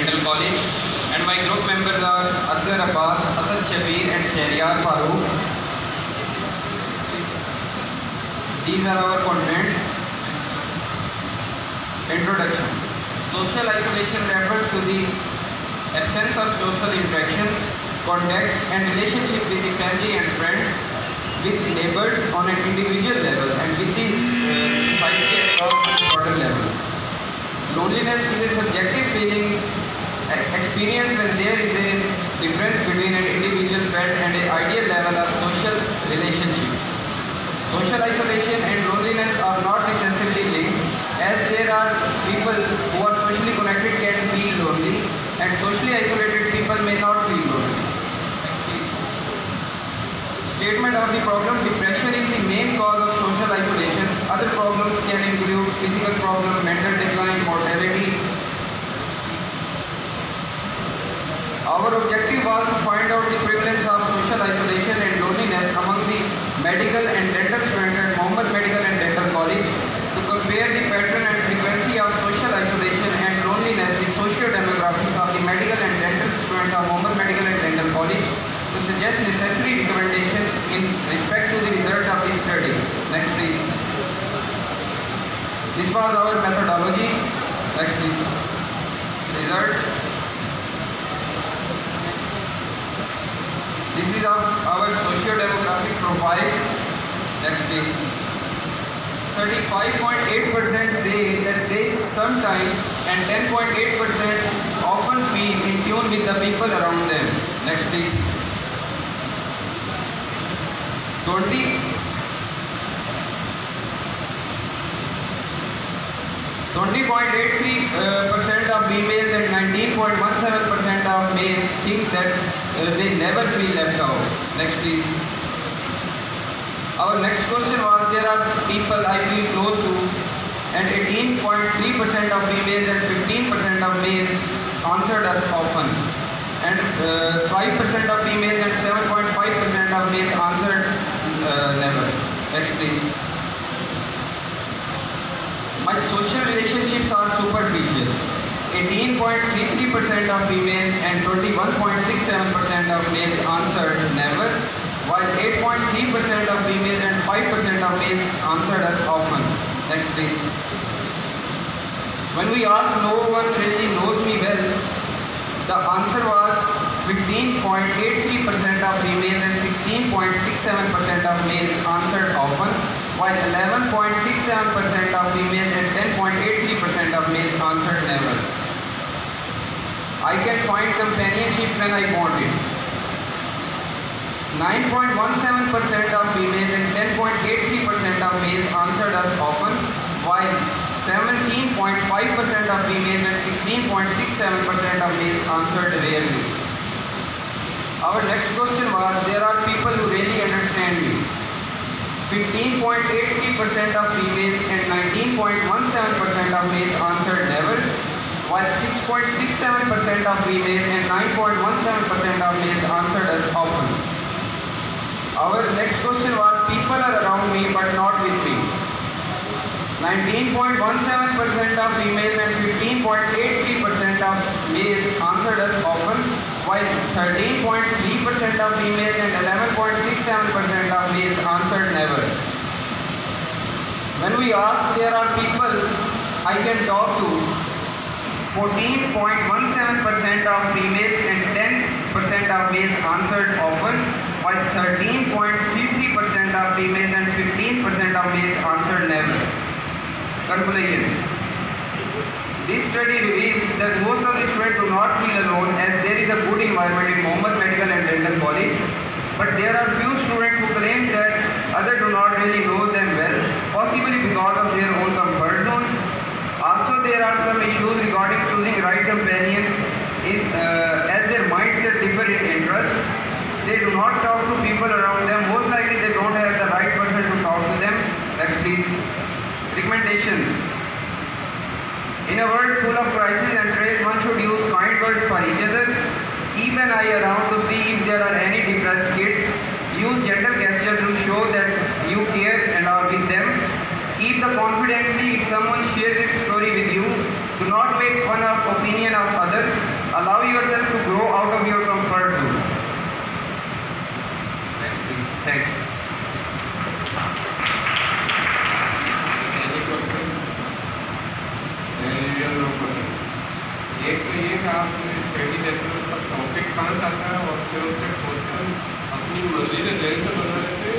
Dental College, and my group members are Asghar Abbas, Asad Shabir and Shahriyar Farooq. These are our contents. Introduction. Social isolation refers to the absence of social interaction, contact and relationship with the family and friends, with neighbors on an individual level and with the society at a broader level. Loneliness is a subjective feeling experienced when there is a difference between an individual felt and an ideal level of social relationships. Social isolation and loneliness are not necessarily linked, as there are people who are socially connected can feel lonely and socially isolated people may not feel lonely. Statement of the problem: depression is the main cause of social isolation. Other problems can include physical problems, mental decline, mortality. Our objective was to find out the prevalence of social isolation and loneliness among the medical and dental students at Mohammed Medical and Dental College, to compare the pattern and frequency of social isolation and loneliness with socio-demographics of the medical and dental students of Mohammed Medical and Dental College, to suggest necessary recommendation in respect to the result of this study. Next please. This was our methodology. Next please. Results. This is our socio-demographic profile. Next please. 35.8% say that they sometimes and 10.8% often feel in tune with the people around them. Next please. 20.83% of females and 19.17% of males think that they never feel left out. Next please. Our next question was: there are people I feel close to, and 18.3% of females and 15% of males answered us often, and 5% of females and 7.5% of males answered never. Next please. My social relationships are superficial. 18.33% of females and 21.67% of males answered never, while 8.3% of females and 5% of males answered us often. Next please. When we asked no one really knows me well, the answer was 15.83% of females and 16.67% of males answered often, while 11.67% of females and 10.83% of males answered never. I can find companionship when I want it. 9.17% of females and 10.83% of males answered us often, while 17.5% of females and 16.67% of males answered rarely. Our next question was: there are people who really understand me. 15.83% of females and 19.17% of males answered never, while 6.67% of females and 9.17% of males answered us often. Our next question was: people are around me but not with me. 19.17% of females and 15.83% of males answered us often, while 13.3% of females and 11.67% of males answered never. When we asked there are people I can talk to, 14.17% of females and 10% of males answered often, while 13.33% of females and 15% of males answered never. Conclusion. This study reveals that most of the students do not feel alone, as there is a good environment in Mohammed Medical and Dental College, but there are few students who claim that others do not really know them well, possibly because of their own comfort zone. Also, there are some issues regarding choosing right companion as their mindset differ in interest. They do not talk to people around them. Most likely they don't have the right person to talk to them. Next please. Recommendations. In a world full of crisis and stress, one should use kind words for each other. Keep an eye around to see if there are any depressed kids. Use gentle gestures to show that you care and are with them. Keep the confidence if someone shares its story with you. Do not make fun of opinion of others. Thanks. एक तो ये कि आप study करते हो उसका topic कहाँ जाता है और फिर उससे क्वेश्चन अपनी मर्जी से जैसे बना लेते हैं।